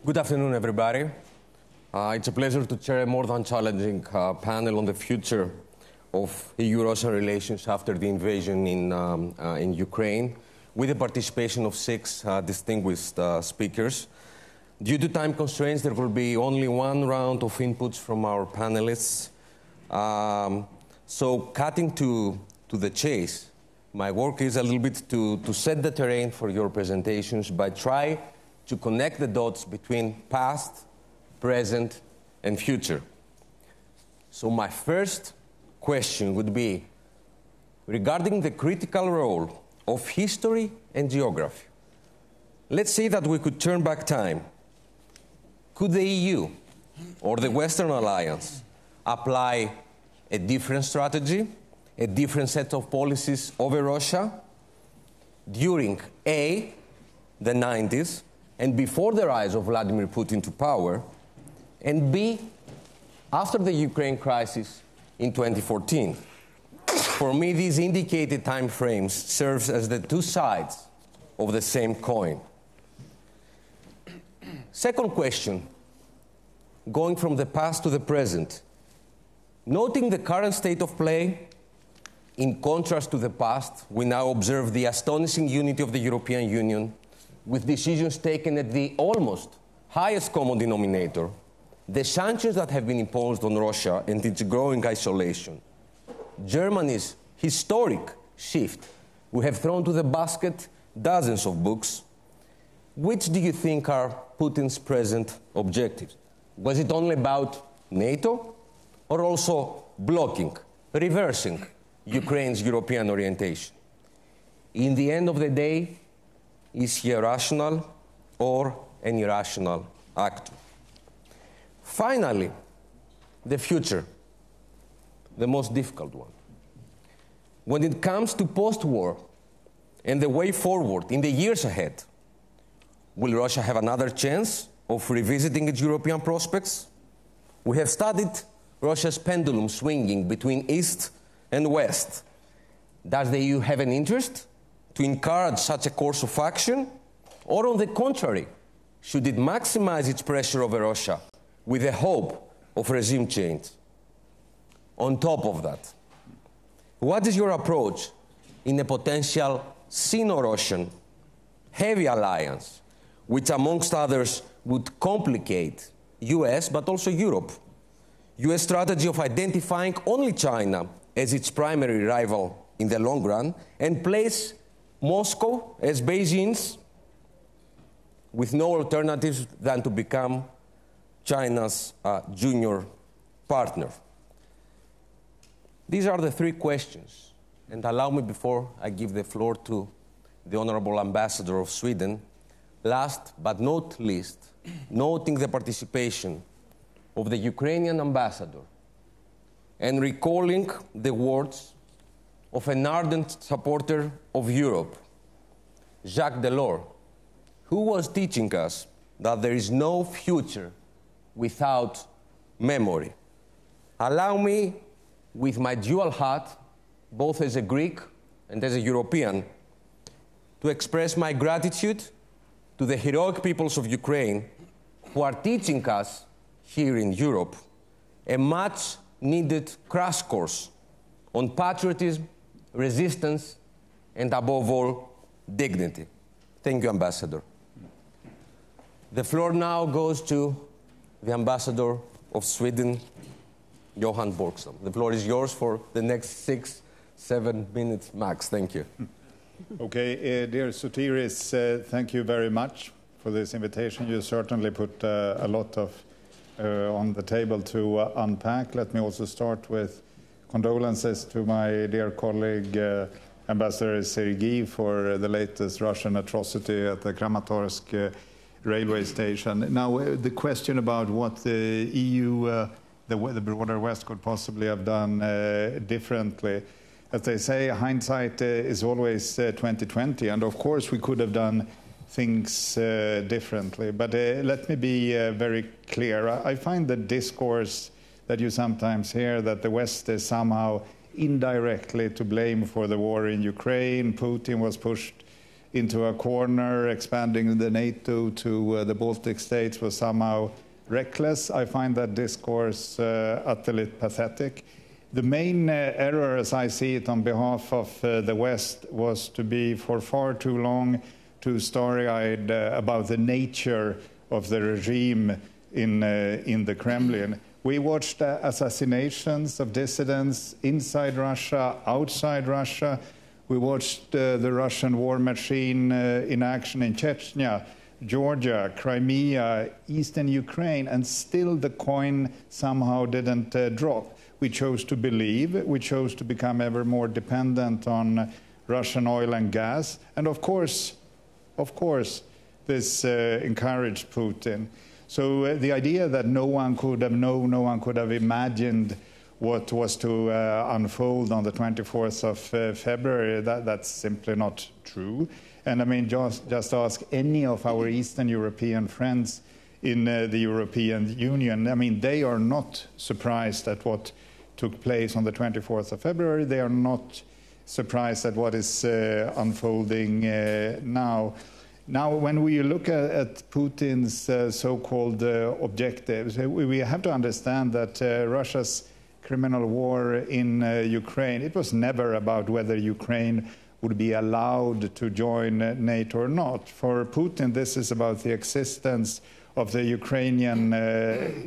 Good afternoon, everybody. It's a pleasure to chair a more than challenging panel on the future of EU-Russia relations after the invasion in Ukraine, with the participation of 6 distinguished speakers. Due to time constraints, there will be only one round of inputs from our panelists. So cutting to the chase, my work is a little bit to set the terrain for your presentations by trying to connect the dots between past, present, and future. So my first question would be regarding the critical role of history and geography. Let's say that we could turn back time. Could the EU or the Western Alliance apply a different strategy, a different set of policies over Russia during A, the 90s, and before the rise of Vladimir Putin to power, and B, after the Ukraine crisis in 2014? For me, these indicated time frames serve as the two sides of the same coin. Second question, going from the past to the present. Noting the current state of play, in contrast to the past, we now observe the astonishing unity of the European Union, with decisions taken at the almost highest common denominator, the sanctions that have been imposed on Russia and its growing isolation, Germany's historic shift. We have thrown to the basket dozens of books. Which do you think are Putin's present objectives? Was it only about NATO, or also blocking, reversing Ukraine's European orientation? In the end of the day, is he a rational or an irrational actor? Finally, the future, the most difficult one. When it comes to post-war and the way forward in the years ahead, will Russia have another chance of revisiting its European prospects? We have studied Russia's pendulum swinging between East and West. Does the EU have an interest to encourage such a course of action? Or on the contrary, should it maximize its pressure over Russia with the hope of regime change? On top of that, what is your approach in a potential Sino-Russian heavy alliance, which amongst others would complicate US but also Europe? US strategy of identifying only China as its primary rival in the long run and place Moscow as Beijing's, with no alternatives than to become China's junior partner. These are the 3 questions. And allow me, before I give the floor to the Honorable Ambassador of Sweden, last but not least, noting the participation of the Ukrainian ambassador and recalling the words of an ardent supporter of Europe, Jacques Delors, who was teaching us that there is no future without memory. Allow me, with my dual hat, both as a Greek and as a European, to express my gratitude to the heroic peoples of Ukraine who are teaching us here in Europe a much-needed crash course on patriotism, resistance, and above all, dignity. Thank you, Ambassador. The floor now goes to the Ambassador of Sweden, Johan Borgstam. The floor is yours for the next 6-7 minutes max. Thank you. Okay, dear Sotiris, thank you very much for this invitation. You certainly put a lot of on the table to unpack. Let me also start with condolences to my dear colleague, Ambassador Sergii, for the latest Russian atrocity at the Kramatorsk railway station. Now, the question about what the EU, the broader West, could possibly have done differently. As they say, hindsight is always 20/20, and of course we could have done things differently. But let me be very clear. I find the discourse that you sometimes hear that the West is somehow indirectly to blame for the war in Ukraine, Putin was pushed into a corner, expanding the NATO to the Baltic states was somehow reckless. I find that discourse utterly pathetic. The main error, as I see it, on behalf of the West was to be for far too long too starry-eyed about the nature of the regime in the Kremlin. We watched assassinations of dissidents inside Russia, outside Russia. We watched the Russian war machine in action in Chechnya, Georgia, Crimea, eastern Ukraine, and still the coin somehow didn't drop. We chose to believe, we chose to become ever more dependent on Russian oil and gas, and of course, this encouraged Putin. So the idea that no one could have known, no one could have imagined what was to unfold on the 24th of February, that's simply not true. And I mean, just ask any of our Eastern European friends in the European Union. I mean, they are not surprised at what took place on the 24th of February. They are not surprised at what is unfolding now. Now, when we look at Putin's so-called objectives, we have to understand that Russia's criminal war in Ukraine, it was never about whether Ukraine would be allowed to join NATO or not. For Putin, this is about the existence of the Ukrainian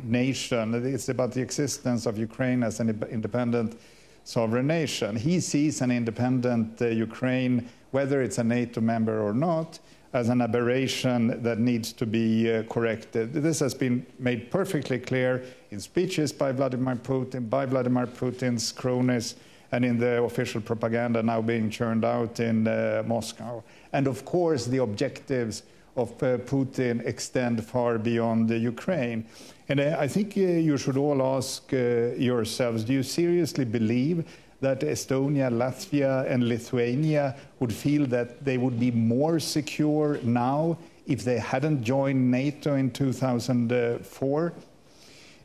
nation. It's about the existence of Ukraine as an independent sovereign nation. He sees an independent Ukraine, whether it's a NATO member or not, as an aberration that needs to be corrected. This has been made perfectly clear in speeches by Vladimir Putin's cronies, and in the official propaganda now being churned out in Moscow. And of course, the objectives of Putin extend far beyond Ukraine. And I think you should all ask yourselves, do you seriously believe that Estonia, Latvia, and Lithuania would feel that they would be more secure now if they hadn't joined NATO in 2004?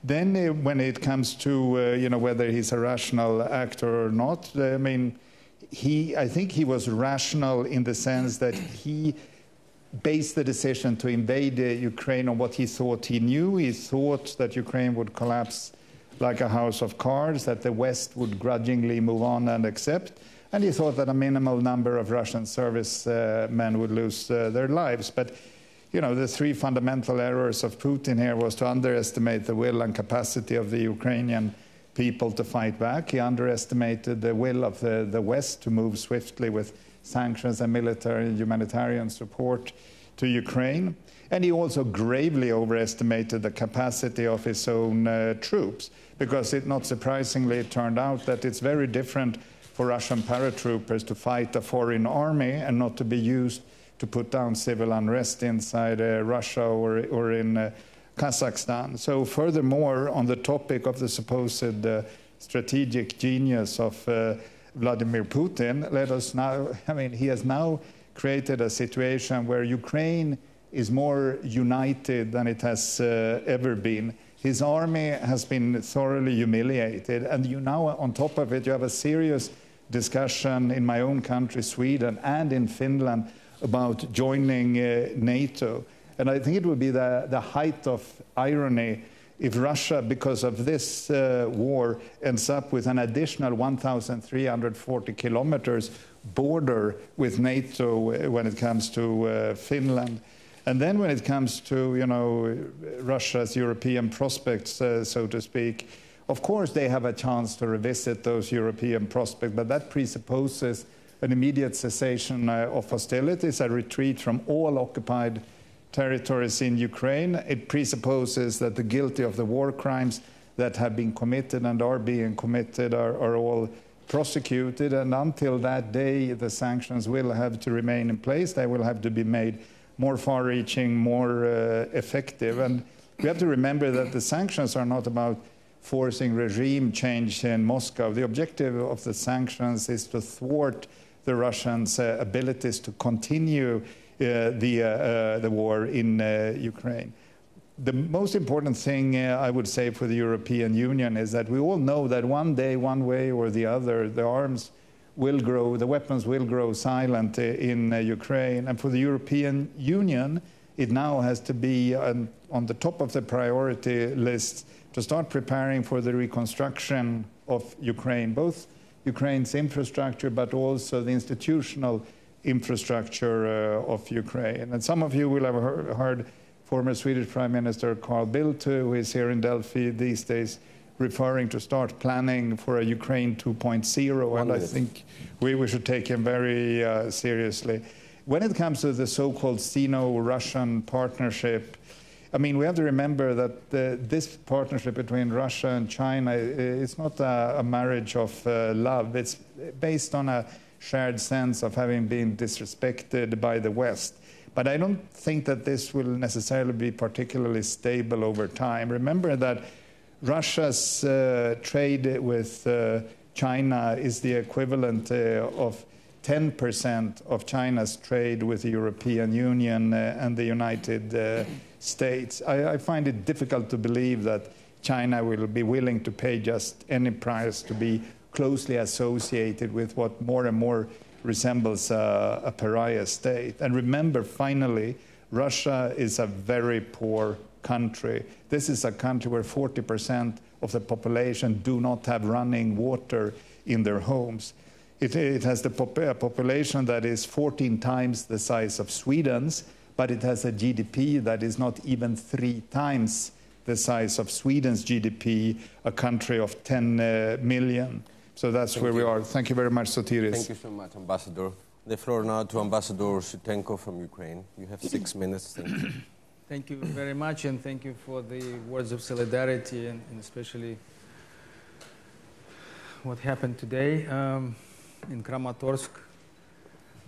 Then when it comes to whether he's a rational actor or not, I mean, I think he was rational in the sense that he based the decision to invade Ukraine on what he thought he knew. He thought that Ukraine would collapse like a house of cards, that the West would grudgingly move on and accept. And he thought that a minimal number of Russian servicemen would lose their lives. But the three fundamental errors of Putin here was to underestimate the will and capacity of the Ukrainian people to fight back. He underestimated the will of the West to move swiftly with sanctions and military and humanitarian support to Ukraine. And he also gravely overestimated the capacity of his own troops, because it, not surprisingly, it turned out that it's very different for Russian paratroopers to fight a foreign army and not to be used to put down civil unrest inside Russia or in Kazakhstan. So furthermore, on the topic of the supposed strategic genius of Vladimir Putin, let us now, he has now created a situation where Ukraine is more united than it has ever been. His army has been thoroughly humiliated, and now on top of it you have a serious discussion in my own country, Sweden, and in Finland about joining NATO. And I think it would be the height of irony if Russia, because of this war, ends up with an additional 1,340 kilometers border with NATO when it comes to Finland. And then when it comes to, Russia's European prospects, so to speak, of course they have a chance to revisit those European prospects, but that presupposes an immediate cessation of hostilities, a retreat from all occupied territories in Ukraine. It presupposes that the guilty of the war crimes that have been committed and are being committed are all prosecuted. And until that day, the sanctions will have to remain in place. They will have to be made more far-reaching, more effective. And we have to remember that the sanctions are not about forcing regime change in Moscow. The objective of the sanctions is to thwart the Russians' abilities to continue the war in Ukraine. The most important thing I would say for the European Union is that we all know that one day, one way or the other, the arms will grow, the weapons will grow silent in Ukraine. And for the European Union, it now has to be on the top of the priority list to start preparing for the reconstruction of Ukraine, both Ukraine's infrastructure, but also the institutional infrastructure of Ukraine. And some of you will have heard former Swedish Prime Minister Carl Bildt, who is here in Delphi these days, referring to start planning for a Ukraine 2.0, and I think we should take him very seriously. When it comes to the so-called Sino-Russian partnership, I mean, we have to remember that this partnership between Russia and China is not a marriage of love. It's based on a shared sense of having been disrespected by the West. But I don't think that this will necessarily be particularly stable over time. Remember that Russia's trade with China is the equivalent of 10% of China's trade with the European Union and the United States. I find it difficult to believe that China will be willing to pay just any price to be closely associated with what more and more resembles a pariah state. And remember, finally, Russia is a very poor country. This is a country where 40% of the population do not have running water in their homes. It has a population that is 14 times the size of Sweden's, but it has a GDP that is not even 3 times the size of Sweden's GDP, a country of 10 million. So that's where we are. Thank you very much, Sotiris. Thank you so much, Ambassador. The floor now to Ambassador Shutenko from Ukraine. You have 6 minutes. Thank you. Thank you very much, and thank you for the words of solidarity, and especially what happened today in Kramatorsk.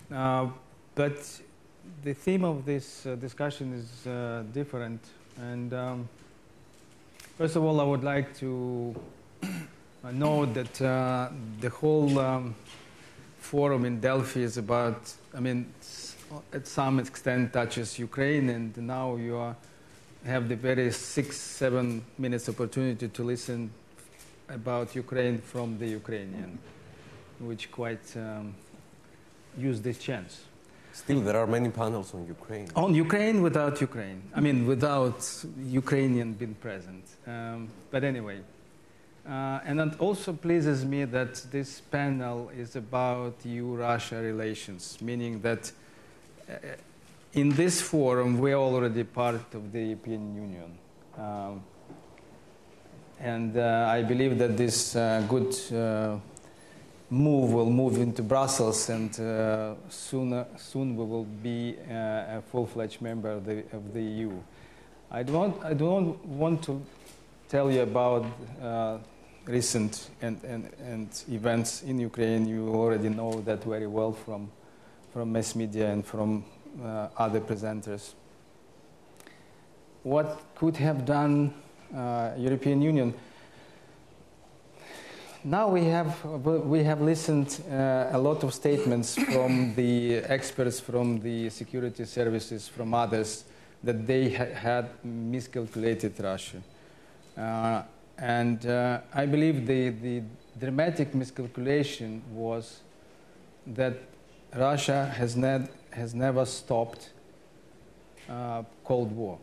But the theme of this discussion is different. And first of all, I would like to note that the whole forum in Delphi is about, I mean, at some extent touches Ukraine, and now you have the very 6-7 minutes opportunity to listen about Ukraine from the Ukrainian, which quite use this chance. Still, there are many panels on Ukraine. On Ukraine without Ukraine. I mean, without Ukrainian being present. But anyway. And it also pleases me that this panel is about EU-Russia relations, meaning that in this forum, we're already part of the European Union. And I believe that this good move will move into Brussels, and soon we will be a full-fledged member of the EU. I don't want to tell you about recent and events in Ukraine. You already know that very well from mass media and from other presenters. What could have done European Union? Now we have listened a lot of statements from the experts, from the security services, from others, that they had miscalculated Russia. And I believe the dramatic miscalculation was that Russia has never stopped Cold War.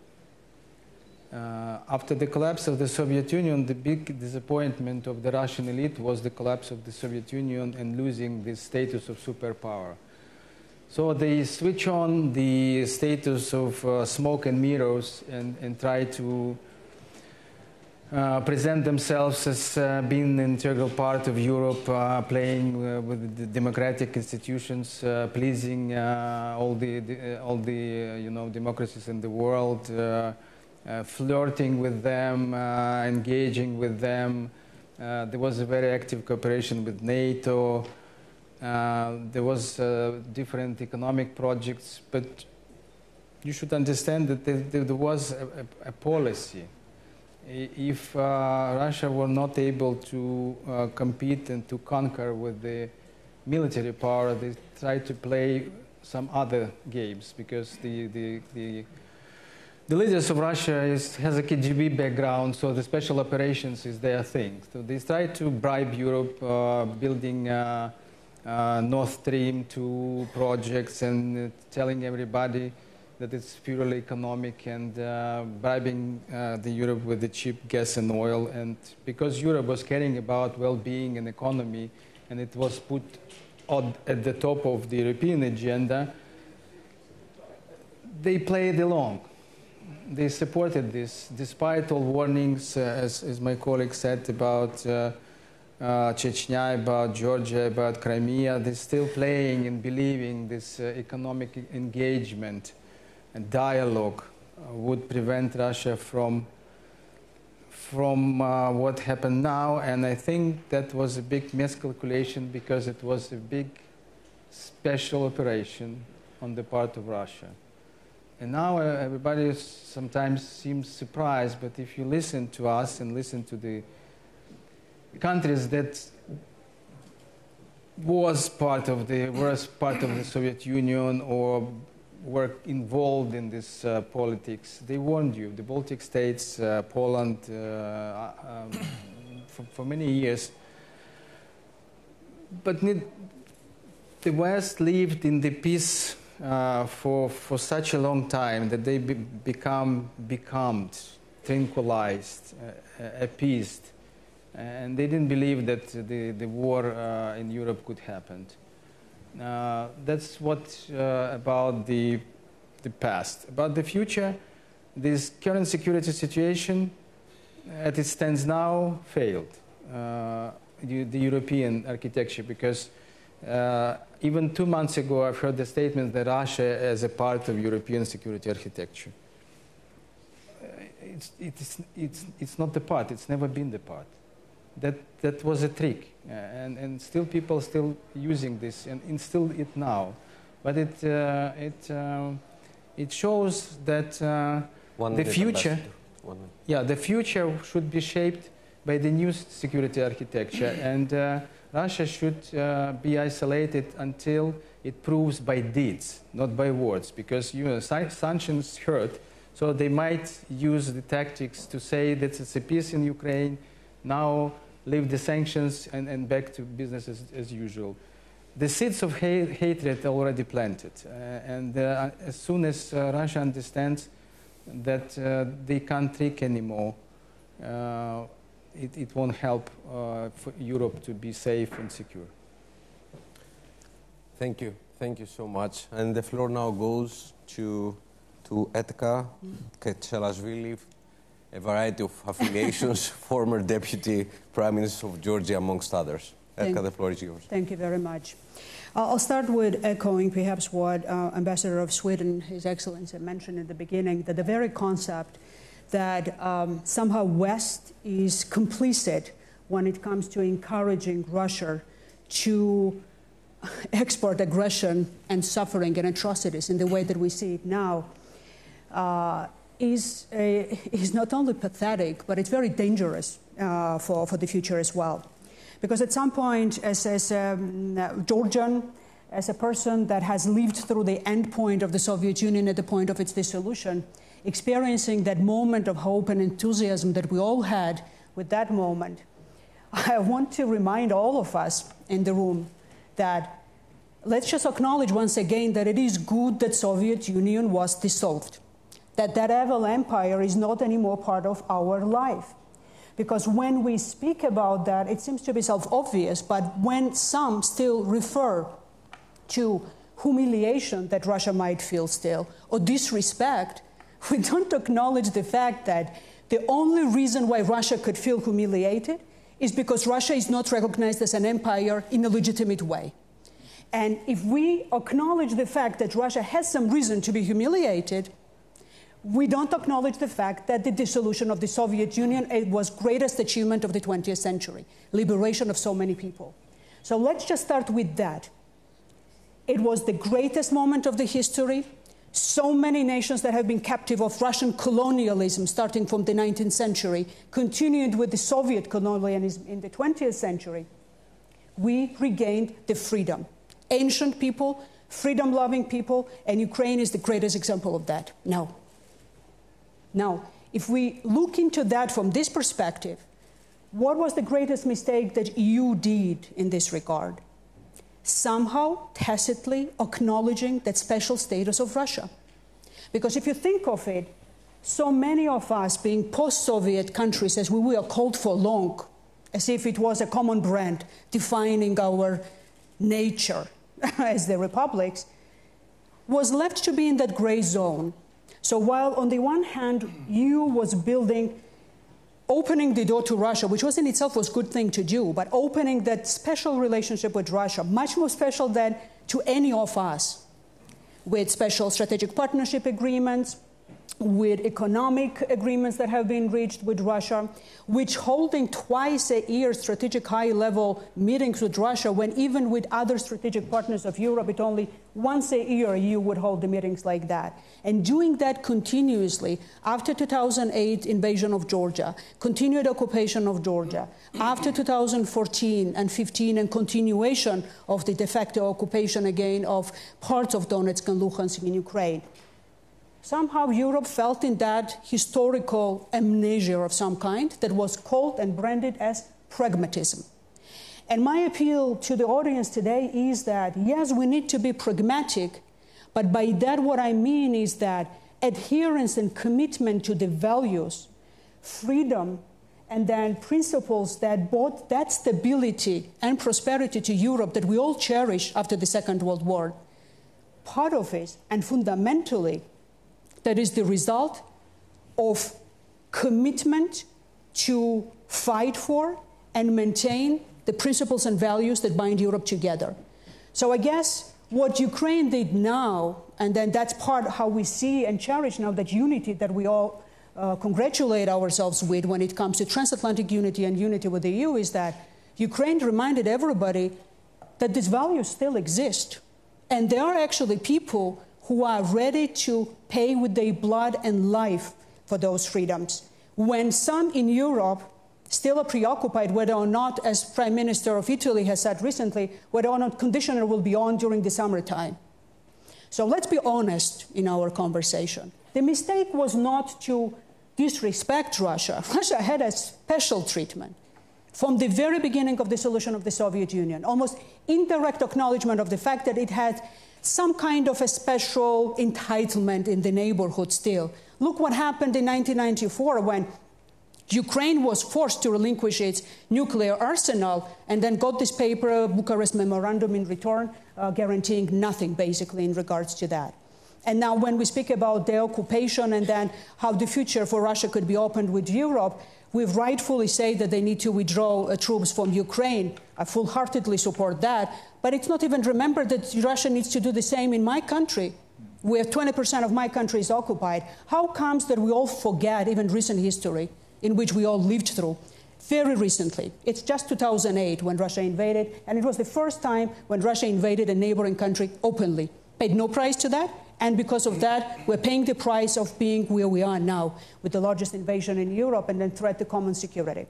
After the collapse of the Soviet Union, the big disappointment of the Russian elite was the collapse of the Soviet Union and losing the status of superpower. So they switch on the status of smoke and mirrors and try to present themselves as being an integral part of Europe, playing with the democratic institutions, pleasing all the democracies in the world, flirting with them, engaging with them. There was a very active cooperation with NATO. There was different economic projects, but you should understand that there was a policy. If Russia were not able to compete and to conquer with the military power, they tried to play some other games, because the leaders of Russia has a KGB background, so the special operations is their thing. So they tried to bribe Europe, building Nord Stream 2 projects and telling everybody that it's purely economic and bribing the Europe with the cheap gas and oil. And because Europe was caring about well-being and economy, and it was put at the top of the European agenda, they played along. They supported this, despite all warnings, as my colleague said, about Chechnya, about Georgia, about Crimea. They're still playing and believing this economic engagement and dialogue would prevent Russia from what happened now. And I think that was a big miscalculation, because it was a big special operation on the part of Russia. And now everybody sometimes seems surprised, but if you listen to us and listen to the countries that was part of the Soviet Union or were involved in this politics, they warned you. The Baltic states, Poland, for many years. But the West lived in the peace for such a long time that they become tranquilized, appeased, and they didn't believe that the war in Europe could happen. That's what about the past. About the future, this current security situation, as it stands now, failed the European architecture, because even 2 months ago, I've heard the statement that Russia is a part of European security architecture. It's not the part. It's never been the part. That was a trick, and still people still using this and instill it now. But it shows that the future, the future should be shaped by the new security architecture, and Russia should be isolated until it proves by deeds, not by words, because sanctions hurt. So they might use the tactics to say that it's a peace in Ukraine, now leave the sanctions and back to business as usual. The seeds of hatred are already planted, and as soon as Russia understands that they can't trick anymore, it won't help for Europe to be safe and secure. Thank you. Thank you so much. And the floor now goes to Etka Tkeshelashvili, a variety of affiliations, former Deputy Prime Minister of Georgia, amongst others. Etka, the floor is yours. Thank you very much. I'll start with echoing perhaps what Ambassador of Sweden, His Excellency, mentioned in the beginning, that the very concept that somehow West is complicit when it comes to encouraging Russia to export aggression and suffering and atrocities in the way that we see it now is not only pathetic, but it's very dangerous for the future as well. Because at some point, as a Georgian, as a person that has lived through the end point of the Soviet Union at the point of its dissolution, experiencing that moment of hope and enthusiasm that we all had with that moment, I want to remind all of us in the room that let's just acknowledge once again that it is good that Soviet Union was dissolved, that evil empire is not anymore part of our life. Because when we speak about that, it seems to be self-obvious, but when some still refer to humiliation that Russia might feel still, or disrespect, we don't acknowledge the fact that the only reason why Russia could feel humiliated is because Russia is not recognized as an empire in a legitimate way. And if we acknowledge the fact that Russia has some reason to be humiliated, we don't acknowledge the fact that the dissolution of the Soviet Union was the greatest achievement of the 20th century, liberation of so many people. So let's just start with that. It was the greatest moment of the history. So many nations that have been captive of Russian colonialism starting from the 19th century, continued with the Soviet colonialism in the 20th century. We regained the freedom. Ancient people, freedom-loving people, and Ukraine is the greatest example of that. Now, if we look into that from this perspective, what was the greatest mistake that EU did in this regard? somehow tacitly acknowledging that special status of Russia. Because if you think of it, so many of us, being post-Soviet countries, as we were called for long, as if it was a common brand defining our nature as the republics, was left to be in that gray zone. So while on the one hand, EU was building, opening the door to Russia, which was in itself was a good thing to do, but opening that special relationship with Russia, much more special than to any of us, with special strategic partnership agreements, with economic agreements that have been reached with Russia, which holding twice a year strategic high-level meetings with Russia, when even with other strategic partners of Europe, it only once a year you would hold the meetings like that. And doing that continuously after 2008 invasion of Georgia, continued occupation of Georgia, after 2014 and 15 and continuation of the de facto occupation again of parts of Donetsk and Luhansk in Ukraine. Somehow Europe felt in that historical amnesia of some kind that was called and branded as pragmatism. And my appeal to the audience today is that, yes, we need to be pragmatic, but by that what I mean is that adherence and commitment to the values, freedom, and then principles that brought that stability and prosperity to Europe that we all cherish after the Second World War, part of it, and fundamentally, that is the result of commitment to fight for and maintain the principles and values that bind Europe together. So I guess what Ukraine did now, and then that's part how we see and cherish now that unity that we all congratulate ourselves with when it comes to transatlantic unity and unity with the EU, is that Ukraine reminded everybody that these values still exist. And there are actually people who are ready to pay with their blood and life for those freedoms. When some in Europe still are preoccupied whether or not, as Prime Minister of Italy has said recently, whether or not conditioner will be on during the summertime. So let's be honest in our conversation. The mistake was not to disrespect Russia. Russia had a special treatment from the very beginning of the dissolution of the Soviet Union, almost indirect acknowledgement of the fact that it had some kind of a special entitlement in the neighborhood still. Look what happened in 1994 when Ukraine was forced to relinquish its nuclear arsenal and then got this paper, Bucharest Memorandum in return, guaranteeing nothing basically in regards to that. And now when we speak about the occupation and then how the future for Russia could be opened with Europe, we rightfully say that they need to withdraw troops from Ukraine. I full-heartedly support that. But it's not even remembered that Russia needs to do the same in my country, where 20% of my country is occupied. How comes that we all forget even recent history in which we all lived through? Very recently, it's just 2008 when Russia invaded, and it was the first time when Russia invaded a neighboring country openly. Paid no price to that. And because of that, we're paying the price of being where we are now, with the largest invasion in Europe and then threat to common security.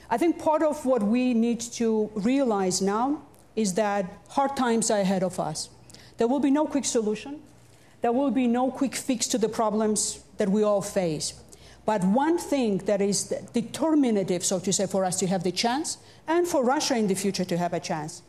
I think part of what we need to realize now is that hard times are ahead of us. There will be no quick solution. There will be no quick fix to the problems that we all face. But one thing that is determinative, so to say, for us to have the chance, and for Russia in the future to have a chance,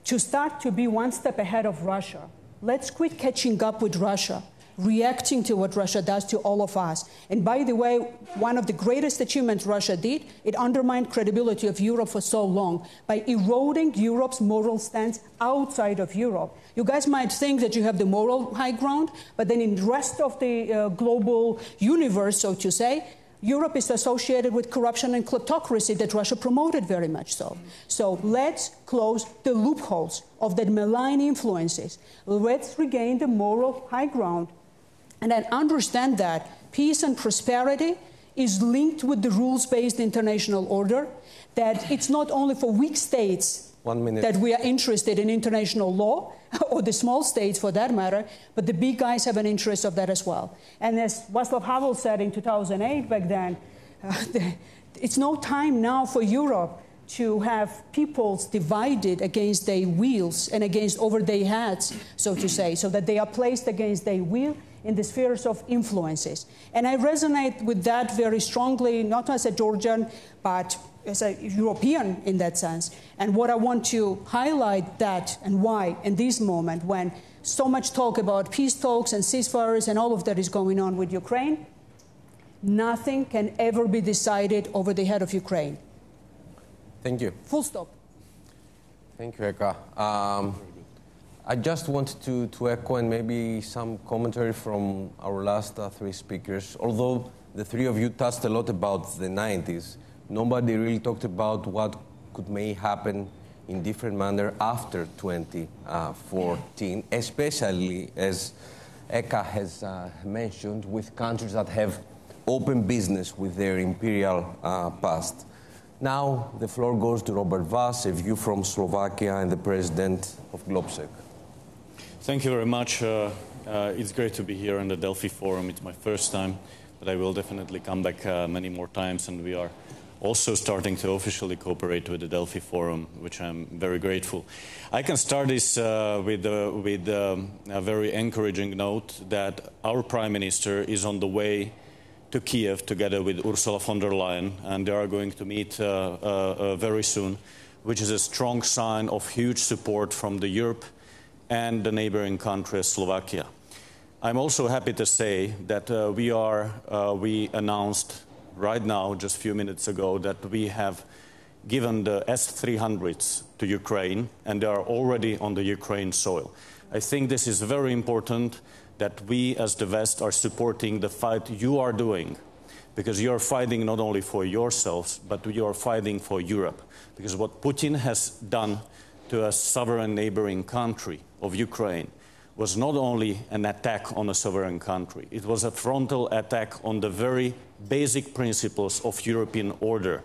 to start to be one step ahead of Russia. Let's quit catching up with Russia, reacting to what Russia does to all of us. And by the way, one of the greatest achievements Russia did, it undermined credibility of Europe for so long by eroding Europe's moral stance outside of Europe. You guys might think that you have the moral high ground, but then in the rest of the global universe, so to say, Europe is associated with corruption and kleptocracy that Russia promoted very much so. So let's close the loopholes of the malign influences. Let's regain the moral high ground and then understand that peace and prosperity is linked with the rules-based international order, that it's not only for weak states that we are interested in international law, or the small states for that matter, but the big guys have an interest of that as well. And as Václav Havel said in 2008 back then, it's no time now for Europe to have peoples divided against their wills and against over their heads, so to say, so that they are placed against their will in the spheres of influences. And I resonate with that very strongly, not as a Georgian, but as a European in that sense. And what I want to highlight that and why in this moment when so much talk about peace talks and ceasefires and all of that is going on with Ukraine, nothing can ever be decided over the head of Ukraine. Thank you. Full stop. Thank you, Eka. I just wanted to echo and maybe some commentary from our last three speakers. Although the three of you touched a lot about the 90s, nobody really talked about what may happen in different manner after 2014, especially as Eka has mentioned, with countries that have open business with their imperial past. Now the floor goes to Robert Vass, a view from Slovakia and the president of Globsec. Thank you very much. It's great to be here in the Delphi Forum. It's my first time, but I will definitely come back many more times, and we are also starting to officially cooperate with the Delphi Forum, which I'm very grateful. I can start this with a very encouraging note that our Prime Minister is on the way to Kiev together with Ursula von der Leyen, and they are going to meet very soon, which is a strong sign of huge support from the Europe and the neighboring country, Slovakia. I'm also happy to say that we announced right now, just a few minutes ago, that we have given the S-300s to Ukraine, and they are already on the Ukraine soil. I think this is very important that we, as the West, are supporting the fight you are doing, because you are fighting not only for yourselves, but you are fighting for Europe. Because what Putin has done to a sovereign neighboring country of Ukraine was not only an attack on a sovereign country, it was a frontal attack on the very basic principles of European order.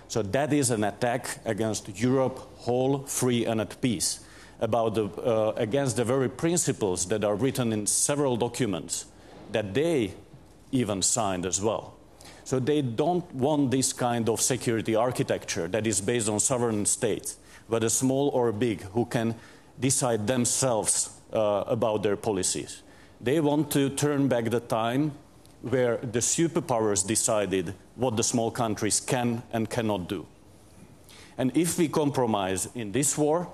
So that is an attack against Europe whole, free and at peace, against the very principles that are written in several documents that they even signed as well. So they don't want this kind of security architecture that is based on sovereign states, whether small or big, who can decide themselves about their policies. They want to turn back the time where the superpowers decided what the small countries can and cannot do. And if we compromise in this war,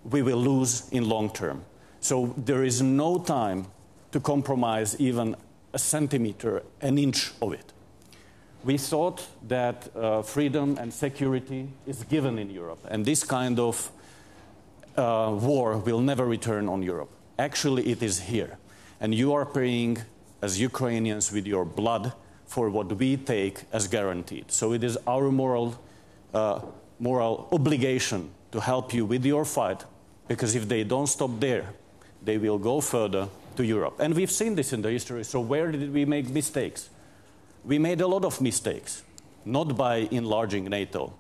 we will lose in long term. So there is no time to compromise even a centimeter, an inch of it. We thought that freedom and security is given in Europe, and this kind of war will never return on Europe. Actually, it is here. And you are paying, as Ukrainians, with your blood for what we take as guaranteed. So it is our moral obligation to help you with your fight, because if they don't stop there, they will go further to Europe. And we've seen this in the history. So where did we make mistakes? We made a lot of mistakes, not by enlarging NATO,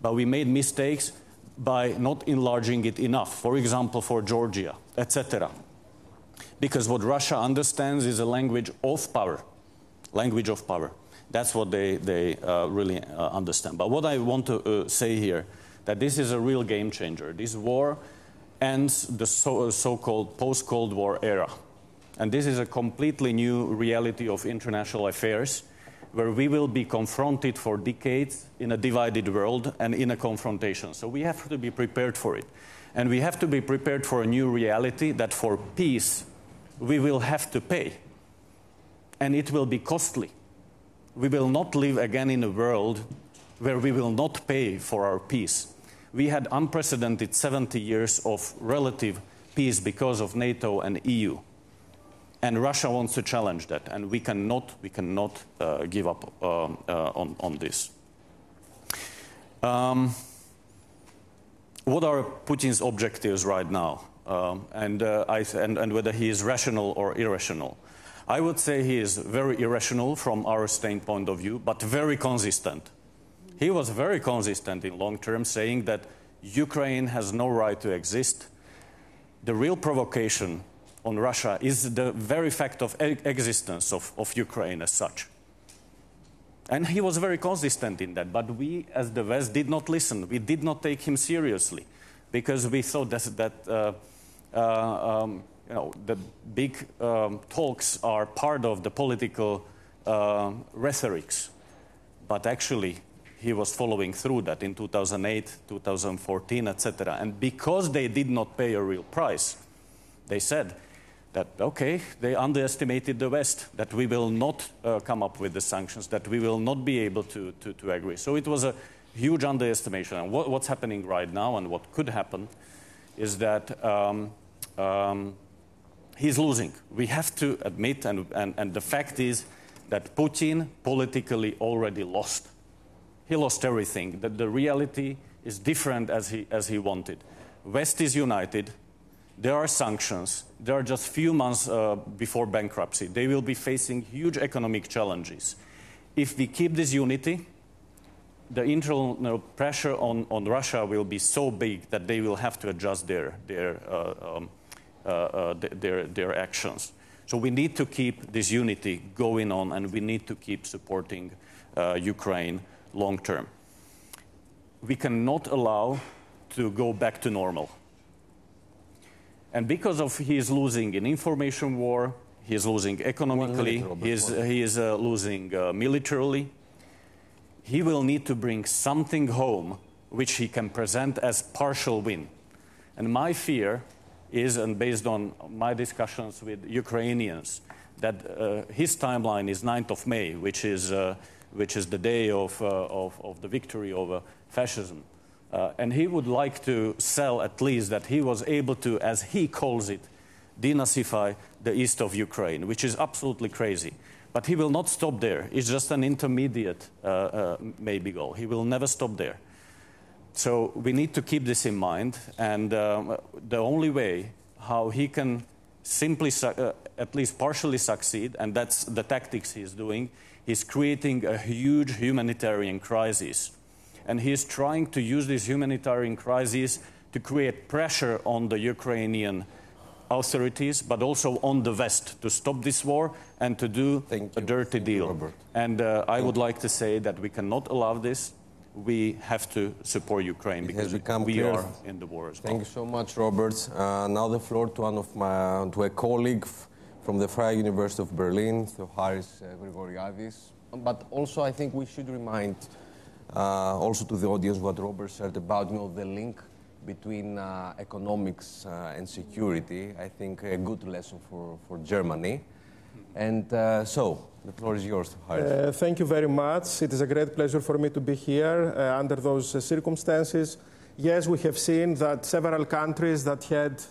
but we made mistakes by not enlarging it enough, for example, for Georgia, etc. Because what Russia understands is a language of power. Language of power. That's what they really understand. But what I want to say here, that this is a real game changer. This war ends the so-called post-Cold War era. And this is a completely new reality of international affairs, where we will be confronted for decades in a divided world and in a confrontation. So we have to be prepared for it. And we have to be prepared for a new reality that for peace we will have to pay. And it will be costly. We will not live again in a world where we will not pay for our peace. We had unprecedented 70 years of relative peace because of NATO and EU. And Russia wants to challenge that, and we cannot give up on this. What are Putin's objectives right now, and whether he is rational or irrational? I would say he is very irrational from our standpoint of view, but very consistent. He was very consistent in long term, saying that Ukraine has no right to exist. The real provocation on Russia is the very fact of existence of Ukraine as such. And he was very consistent in that, but we as the West did not listen. We did not take him seriously, because we thought that the big talks are part of the political rhetorics, but actually he was following through that in 2008, 2014, etc. And because they did not pay a real price, they said that, okay, they underestimated the West, that we will not come up with the sanctions, that we will not be able to agree. So it was a huge underestimation. And what's happening right now and what could happen is that he's losing. We have to admit, and the fact is that Putin politically already lost. He lost everything. The reality is different as he wanted. West is united. There are sanctions. There are just few months before bankruptcy. They will be facing huge economic challenges. If we keep this unity, the internal pressure on Russia will be so big that they will have to adjust their actions. So we need to keep this unity going on, and we need to keep supporting Ukraine long term. We cannot allow to go back to normal. And because of he is losing in information war, he is losing economically, he is losing militarily, he will need to bring something home which he can present as partial win. And my fear is, and based on my discussions with Ukrainians, that his timeline is 9th of May, which is the day of the victory over fascism. And he would like to sell at least that he was able to, as he calls it, denazify the east of Ukraine, which is absolutely crazy. But he will not stop there. It's just an intermediate maybe goal. He will never stop there. So we need to keep this in mind. And the only way how he can simply, at least partially succeed, and that's the tactics he's doing, he's creating a huge humanitarian crisis. And he's trying to use this humanitarian crisis to create pressure on the Ukrainian authorities, but also on the West, to stop this war and to do a dirty deal. Robert. And I would like to say that we cannot allow this. We have to support Ukraine because we are in the war as well. Thank you so much, Robert. Now the floor to a colleague from the Freie University of Berlin, Theocharis Grigoriadis. But also, I think we should remind also to the audience what Robert said about the link between economics and security. I think a good lesson for Germany. And so, the floor is yours. Thank you very much. It is a great pleasure for me to be here under those circumstances. Yes, we have seen that several countries that had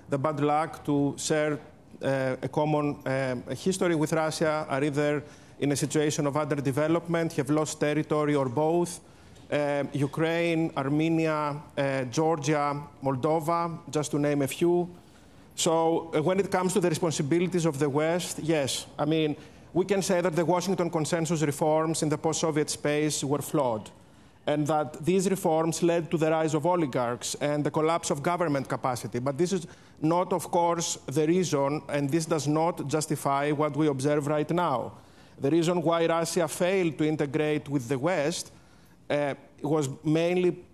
the bad luck to share a common history with Russia are either in a situation of underdevelopment, have lost territory, or both. Ukraine, Armenia, Georgia, Moldova, just to name a few. So when it comes to the responsibilities of the West, yes, I mean, we can say that the Washington Consensus reforms in the post-Soviet space were flawed, and that these reforms led to the rise of oligarchs and the collapse of government capacity. But this is not, of course, the reason, and this does not justify what we observe right now. The reason why Russia failed to integrate with the West was mainly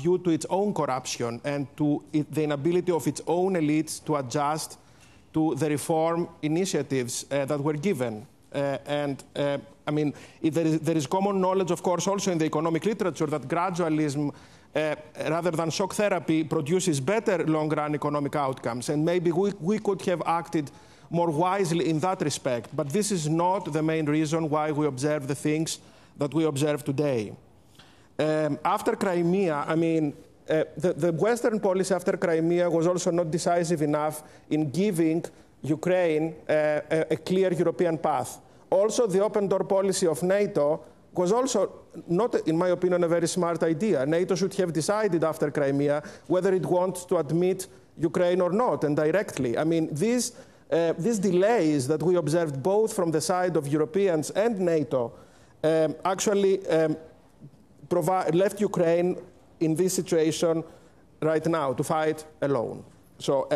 due to its own corruption and to the inability of its own elites to adjust to the reform initiatives that were given. I mean, there is common knowledge, of course, also in the economic literature that gradualism, rather than shock therapy, produces better long-run economic outcomes. And maybe we could have acted more wisely in that respect. But this is not the main reason why we observe the things that we observe today. After Crimea, I mean, the Western policy after Crimea was also not decisive enough in giving Ukraine a clear European path. Also, the open door policy of NATO was also not, in my opinion, a very smart idea. NATO should have decided after Crimea whether it wants to admit Ukraine or not, and directly. I mean, these delays that we observed both from the side of Europeans and NATO actually left Ukraine in this situation right now to fight alone. So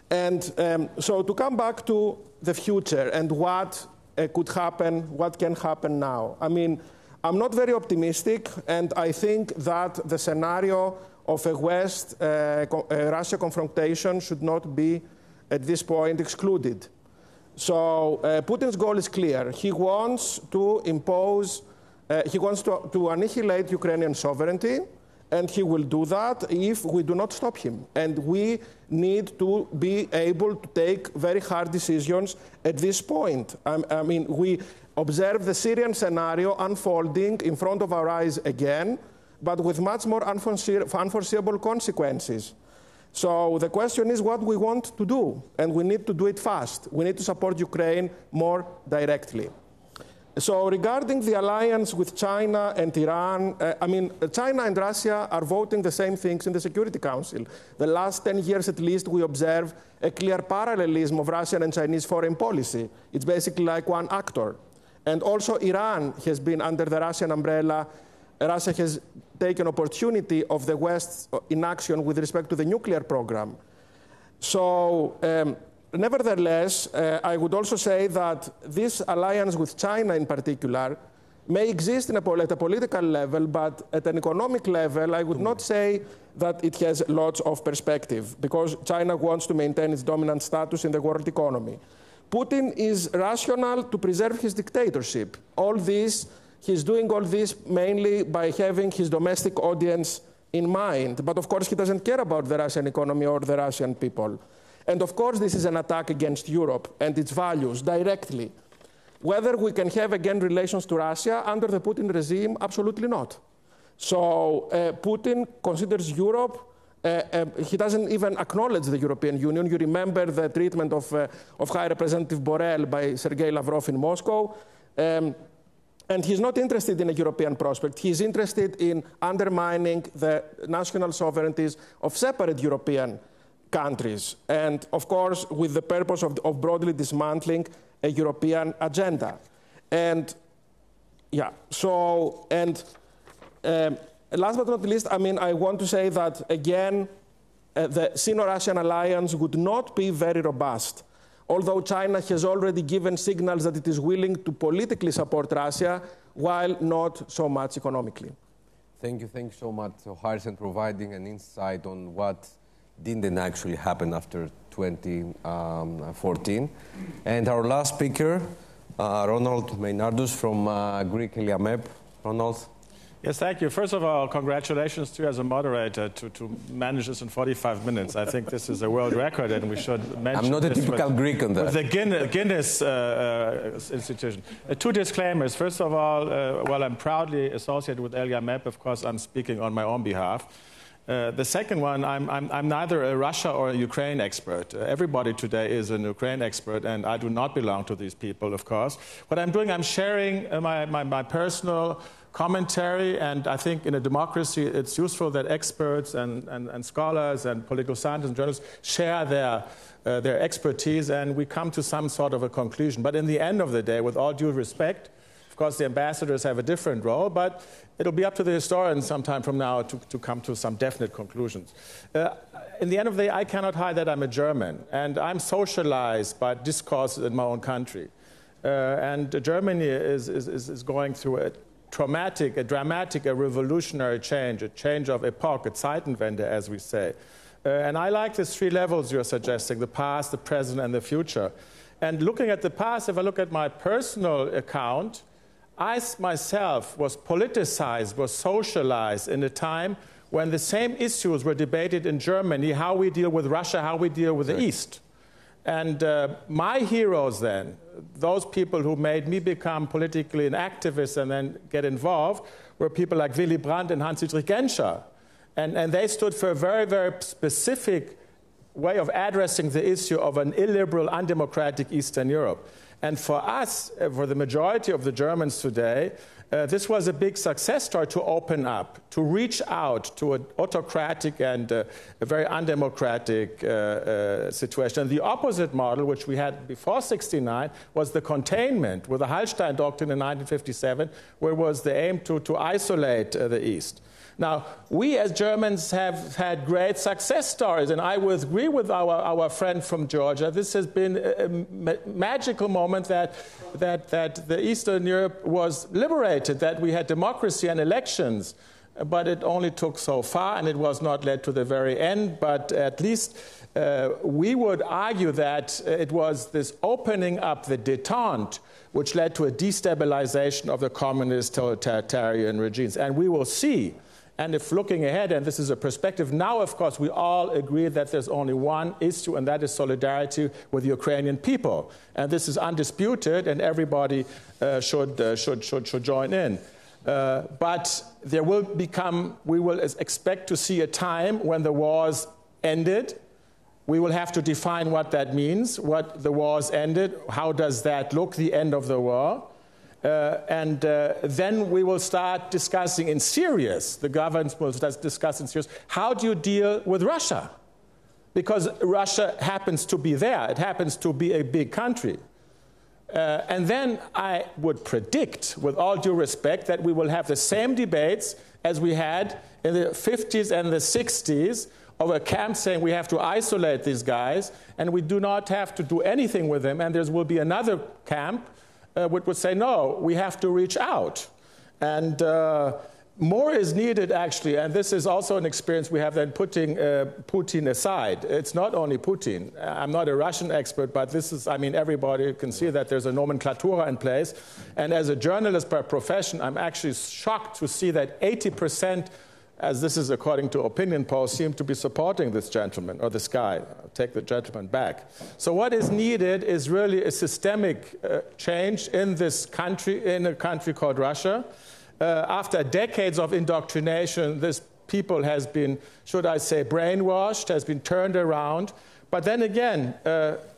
to come back to the future and what could happen, what can happen now. I mean, I'm not very optimistic, and I think that the scenario of a West-Russia confrontation should not be, at this point, excluded. So Putin's goal is clear. He wants to impose, he wants to annihilate Ukrainian sovereignty, and he will do that if we do not stop him. And we need to be able to take very hard decisions at this point. I mean, we observe the Syrian scenario unfolding in front of our eyes again, but with much more unforeseeable consequences. So the question is what we want to do, and we need to do it fast. We need to support Ukraine more directly. So regarding the alliance with China and Iran, China and Russia are voting the same things in the Security Council. The last 10 years at least, we observe a clear parallelism of Russian and Chinese foreign policy. It's basically like one actor. And also Iran has been under the Russian umbrella. Russia has taken opportunity of the West's inaction with respect to the nuclear program. So, nevertheless, I would also say that this alliance with China in particular may exist at a political level, but at an economic level, I would not say that it has lots of perspective, because China wants to maintain its dominant status in the world economy. Putin is rational to preserve his dictatorship. He's doing all this mainly by having his domestic audience in mind. But of course, he doesn't care about the Russian economy or the Russian people. And of course, this is an attack against Europe and its values directly. Whether we can have again relations to Russia under the Putin regime, absolutely not. So Putin considers Europe, he doesn't even acknowledge the European Union. You remember the treatment of High Representative Borrell by Sergei Lavrov in Moscow. And he's not interested in a European prospect. He's interested in undermining the national sovereignties of separate European countries. And of course, with the purpose of broadly dismantling a European agenda. And yeah, so, and last but not least, I want to say that again, the Sino-Russian alliance would not be very robust. Although China has already given signals that it is willing to politically support Russia, while not so much economically. Thank you so much, Theocharis, and providing an insight on what didn't actually happen after 2014. And our last speaker, Ronald Meinardus from Greek ELIAMEP. Ronald. Yes, thank you. First of all, congratulations to you as a moderator to manage this in 45 minutes. I think this is a world record, and we should mention. I'm not a typical Greek on that. With the Guinness institution. Two disclaimers. First of all, while I'm proudly associated with ELIAMEP, of course, I'm speaking on my own behalf. The second one, I'm neither a Russia or a Ukraine expert. Everybody today is an Ukraine expert, and I do not belong to these people, of course. What I'm doing, I'm sharing my personal commentary, and I think in a democracy it's useful that experts and scholars and political scientists and journalists share their expertise, and we come to some sort of a conclusion. But in the end of the day, with all due respect, of course the ambassadors have a different role, but it'll be up to the historians sometime from now to come to some definite conclusions. In the end of the day, I cannot hide that I'm a German, and I'm socialized by discourse in my own country. And Germany is going through a dramatic, a revolutionary change, a change of epoch, a Zeitenwende, as we say. And I like these three levels you're suggesting, the past, the present, and the future. And looking at the past, if I look at my personal account, I myself was politicized, was socialized in a time when the same issues were debated in Germany, how we deal with Russia, how we deal with the East. And my heroes then, those people who made me become politically an activist and then get involved, were people like Willy Brandt and Hans-Dietrich Genscher. And they stood for a very, very specific way of addressing the issue of an illiberal, undemocratic Eastern Europe. And for us, for the majority of the Germans today, this was a big success story to open up, to reach out to an autocratic and a very undemocratic situation. And the opposite model, which we had before '69, was the containment with the Hallstein Doctrine in 1957, where was the aim to isolate the East. Now, we as Germans have had great success stories, and I would agree with our friend from Georgia. This has been a magical moment that the Eastern Europe was liberated, that we had democracy and elections. but it only took so far, and it was not led to the very end. But at least we would argue that it was this opening up the détente which led to a destabilization of the communist totalitarian regimes. And we will see. And if looking ahead, and this is a perspective, now, of course, we all agree that there's only one issue, and that is solidarity with the Ukrainian people. And this is undisputed, and everybody should join in. But there will we will expect to see a time when the wars ended. We will have to define what that means, what the wars ended, how does that look, the end of the war. And then we will start discussing in serious, the governments will discuss in serious, how do you deal with Russia? Because Russia happens to be there. It happens to be a big country. And then I would predict, with all due respect, that we will have the same debates as we had in the 50s and the 60s over camps saying we have to isolate these guys and we do not have to do anything with them. And there will be another camp which would say, no, we have to reach out. And more is needed, actually, and this is also an experience we have then putting Putin aside. It's not only Putin. I'm not a Russian expert, but this is, I mean, everybody can see that there's a nomenclatura in place. And as a journalist by profession, I'm actually shocked to see that 80%, as this is according to opinion polls, seem to be supporting this gentleman, or this guy. I'll take the gentleman back. So what is needed is really a systemic change in this country, in a country called Russia. After decades of indoctrination, this people has been, should I say, brainwashed, has been turned around. But then again,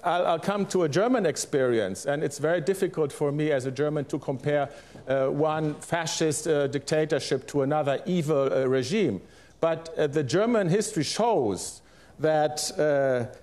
I'll come to a German experience, and it's very difficult for me as a German to compare one fascist dictatorship to another evil regime. But the German history shows that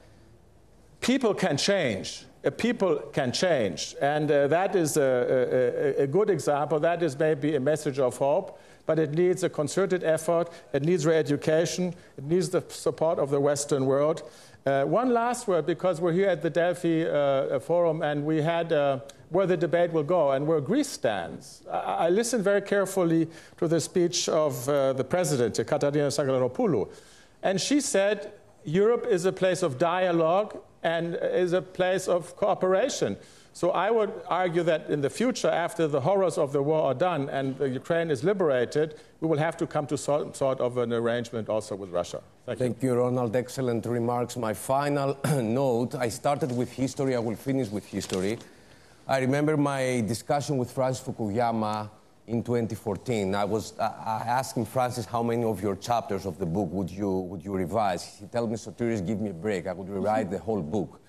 people can change. People can change, and that is a good example. That is maybe a message of hope, but it needs a concerted effort. It needs re-education. It needs the support of the Western world. One last word, because we're here at the Delphi Forum, and we had where the debate will go and where Greece stands. I listened very carefully to the speech of the president, Katarina Sakellaropoulou, and she said Europe is a place of dialogue and is a place of cooperation. So I would argue that in the future, after the horrors of the war are done and the Ukraine is liberated, we will have to come to some sort of an arrangement also with Russia. Thank you, Ronald. Excellent remarks. My final note, I started with history, I will finish with history. I remember my discussion with Francis Fukuyama in 2014. I asked him, Francis, how many of your chapters of the book would you revise? He told me, Sotiris, give me a break. I would rewrite the whole book.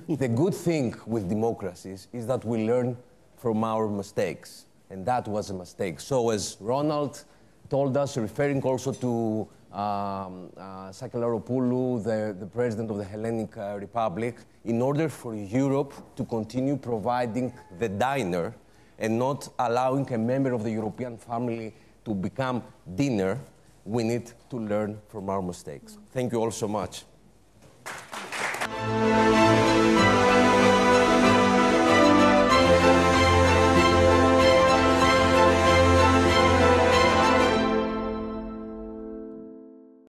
The good thing with democracies is that we learn from our mistakes. And that was a mistake. So as Ronald told us, referring also to Sakellaropoulou, the president of the Hellenic Republic, in order for Europe to continue providing the diner and not allowing a member of the European family to become dinner, we need to learn from our mistakes. Thank you all so much.